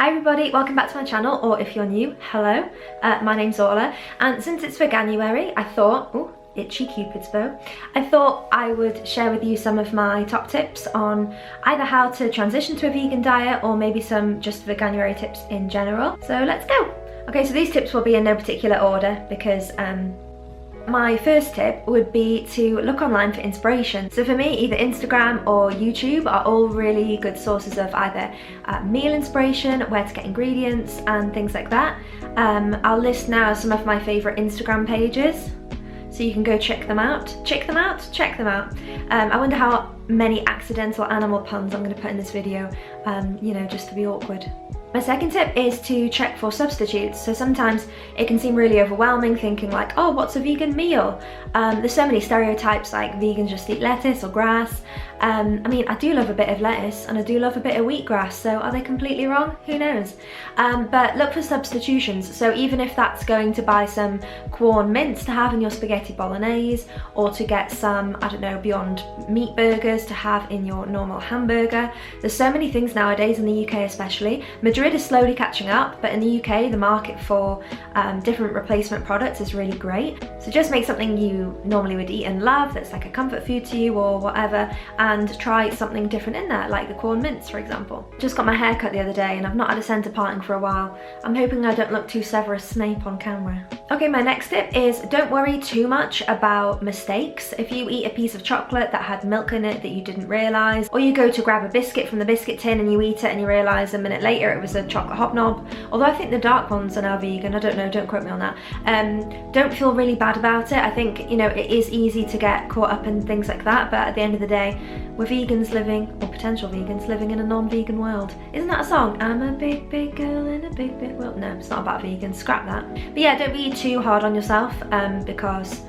Hi everybody, welcome back to my channel, or if you're new, hello. My name's Orla, and since it's Veganuary, I thought, ooh, itchy cupid's bow, I thought I would share with you some of my top tips on either how to transition to a vegan diet or maybe some just Veganuary tips in general. So let's go. Okay, so these tips will be in no particular order because my first tip would be to look online for inspiration. So for me, either Instagram or YouTube are all really good sources of either meal inspiration, where to get ingredients and things like that. I'll list now some of my favourite Instagram pages, so you can go check them out. Check them out? Check them out. I wonder how many accidental animal puns I'm going to put in this video, you know, just to be awkward. My second tip is to check for substitutes. So sometimes it can seem really overwhelming thinking like, oh, what's a vegan meal? There's so many stereotypes like vegans just eat lettuce or grass. I mean, I do love a bit of lettuce and I do love a bit of wheatgrass, so are they completely wrong? Who knows? But look for substitutions. So even if that's going to buy some Quorn mince to have in your spaghetti bolognese, or to get some, I don't know, Beyond Meat burgers to have in your normal hamburger. There's so many things nowadays in the UK especially. Madrid is slowly catching up, but in the UK the market for different replacement products is really great. So just make something you normally would eat and love that's like a comfort food to you or whatever, and try something different in there, like the Quorn mince for example. Just got my hair cut the other day and I've not had a centre parting for a while. I'm hoping I don't look too Severus Snape on camera. Okay, my next tip is don't worry too much about mistakes. If you eat a piece of chocolate that had milk in it that you didn't realise, or you go to grab a biscuit from the biscuit tin and you eat it and you realise a minute later it was a chocolate hobnob, although I think the dark ones are now vegan, I don't know, don't quote me on that. Don't feel really bad about it. I think, you know, it is easy to get caught up in things like that, but at the end of the day, we're vegans living, or potential vegans living in a non-vegan world. Isn't that a song? I'm a big, big girl in a big, big world. No, it's not about vegans, scrap that. But yeah, don't be too hard on yourself because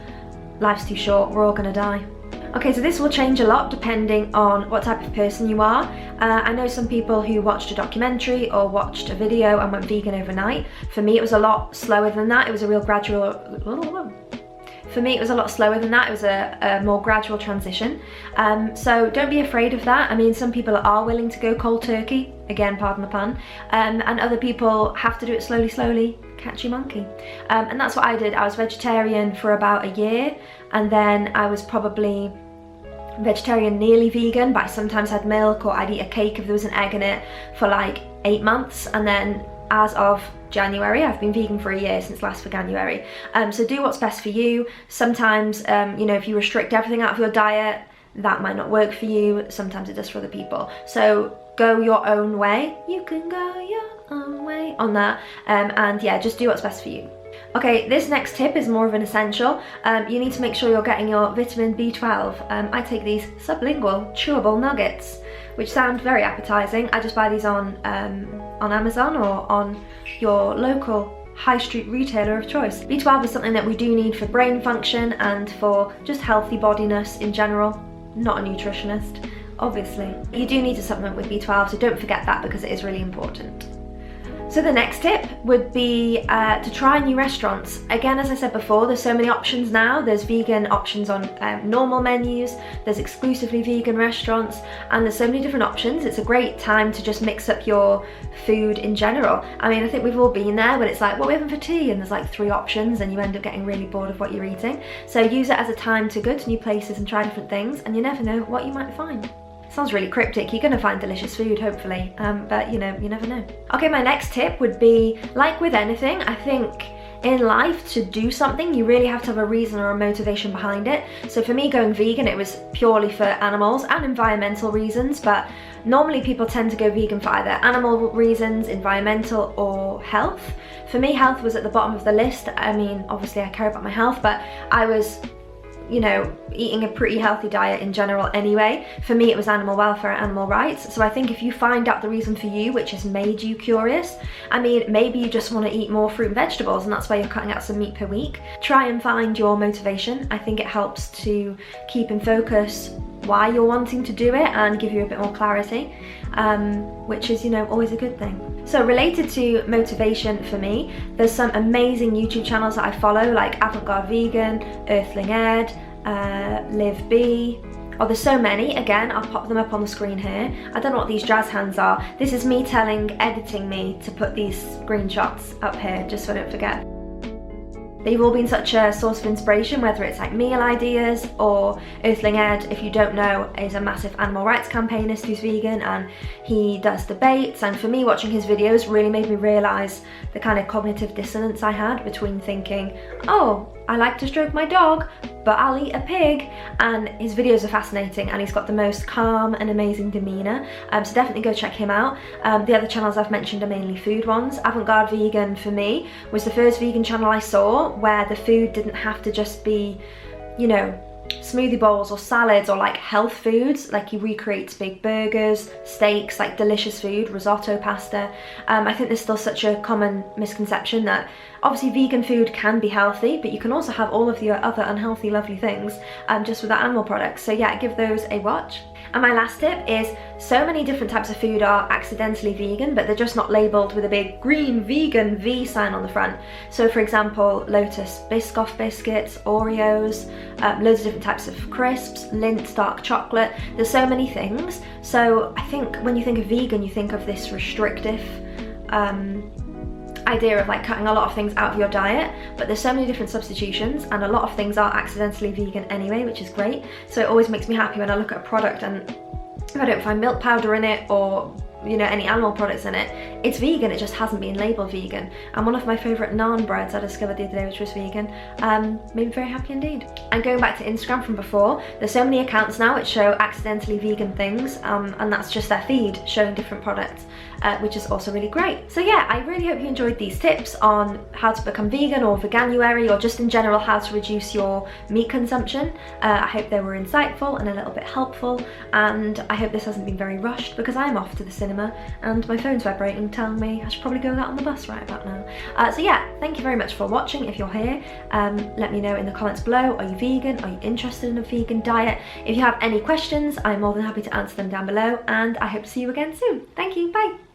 life's too short, we're all gonna die. Okay, so this will change a lot depending on what type of person you are. I know some people who watched a documentary or watched a video and went vegan overnight. For me, it was a lot slower than that. It was a real gradual... For me, it was a lot slower than that. It was a more gradual transition. So don't be afraid of that. I mean, some people are willing to go cold turkey, again, pardon the pun, and other people have to do it slowly, catch your monkey. And that's what I did. I was vegetarian for about a year, and then I was probably vegetarian, nearly vegan, but I sometimes had milk, or I'd eat a cake if there was an egg in it, for like 8 months, and then as of January, I've been vegan for a year, since last Veganuary. So do what's best for you. Sometimes, you know, if you restrict everything out of your diet, that might not work for you. Sometimes it does for other people. So go your own way. You can go your own way on that. And yeah, just do what's best for you. Okay, this next tip is more of an essential. You need to make sure you're getting your vitamin B12. I take these sublingual chewable nuggets, which sound very appetizing. I just buy these on Amazon or on your local high street retailer of choice. B12 is something that we do need for brain function and for just healthy bodiness in general. Not a nutritionist, obviously. You do need to supplement with B12, so don't forget that because it is really important. So the next tip would be to try new restaurants. Again, as I said before, there's so many options now. There's vegan options on normal menus, there's exclusively vegan restaurants, and there's so many different options. It's a great time to just mix up your food in general. I mean, I think we've all been there when it's like, what are we having for tea? And there's like 3 options and you end up getting really bored of what you're eating. So use it as a time to go to new places and try different things, and you never know what you might find. Sounds really cryptic. You're gonna find delicious food, hopefully, but you know, you never know. Okay, my next tip would be, like with anything, I think in life, to do something, you really have to have a reason or a motivation behind it. So for me, going vegan, it was purely for animals and environmental reasons, but normally people tend to go vegan for either animal reasons, environmental, or health. For me, health was at the bottom of the list. I mean, obviously I care about my health, but I was, you know, eating a pretty healthy diet in general anyway. For me, it was animal welfare, animal rights. So I think if you find out the reason for you, which has made you curious, I mean, maybe you just want to eat more fruit and vegetables and that's why you're cutting out some meat per week. Try and find your motivation. I think it helps to keep in focus why you're wanting to do it and give you a bit more clarity, which is, you know, always a good thing. So related to motivation for me, there's some amazing YouTube channels that I follow, like Avant Garde Vegan, Earthling Ed, Live Bee, Oh, there's so many. Again, I'll pop them up on the screen here. I don't know what these jazz hands are. This is me editing me to put these screenshots up here, just so I don't forget. They've all been such a source of inspiration, whether it's like meal ideas or Earthling Ed, if you don't know, is a massive animal rights campaignist who's vegan, and he does debates, and for me watching his videos really made me realise the kind of cognitive dissonance I had between thinking, oh, I like to stroke my dog, but I'll eat a pig, and his videos are fascinating, and he's got the most calm and amazing demeanour, so definitely go check him out. The other channels I've mentioned are mainly food ones. Avant-Garde Vegan for me was the first vegan channel I saw where the food didn't have to just be, you know, smoothie bowls or salads or like health foods. Like, he recreates big burgers, steaks, like delicious food, risotto, pasta. I think there's still such a common misconception that obviously vegan food can be healthy, but you can also have all of the other unhealthy lovely things just without animal products. So yeah, give those a watch. And my last tip is, so many different types of food are accidentally vegan, but they're just not labelled with a big green vegan V sign on the front. So for example, Lotus Biscoff biscuits, Oreos, loads of different types of crisps, Lindt dark chocolate. There's so many things. So I think when you think of vegan, you think of this restrictive idea of like cutting a lot of things out of your diet, but there's so many different substitutions, and a lot of things are accidentally vegan anyway, which is great. So it always makes me happy when I look at a product and if I don't find milk powder in it or, you know, any animal products in it, it's vegan, it just hasn't been labelled vegan. And one of my favourite naan breads I discovered the other day, which was vegan, made me very happy indeed. And going back to Instagram from before, there's so many accounts now which show accidentally vegan things, and that's just their feed showing different products, which is also really great. So yeah, I really hope you enjoyed these tips on how to become vegan or Veganuary, or just in general how to reduce your meat consumption. I hope they were insightful and a little bit helpful, and I hope this hasn't been very rushed, because I'm off to the cinema and my phone's vibrating telling me I should probably go out on the bus right about now. So yeah, thank you very much for watching. If you're here, let me know in the comments below, are you vegan? Are you interested in a vegan diet? If you have any questions, I'm more than happy to answer them down below, and I hope to see you again soon. Thank you, bye!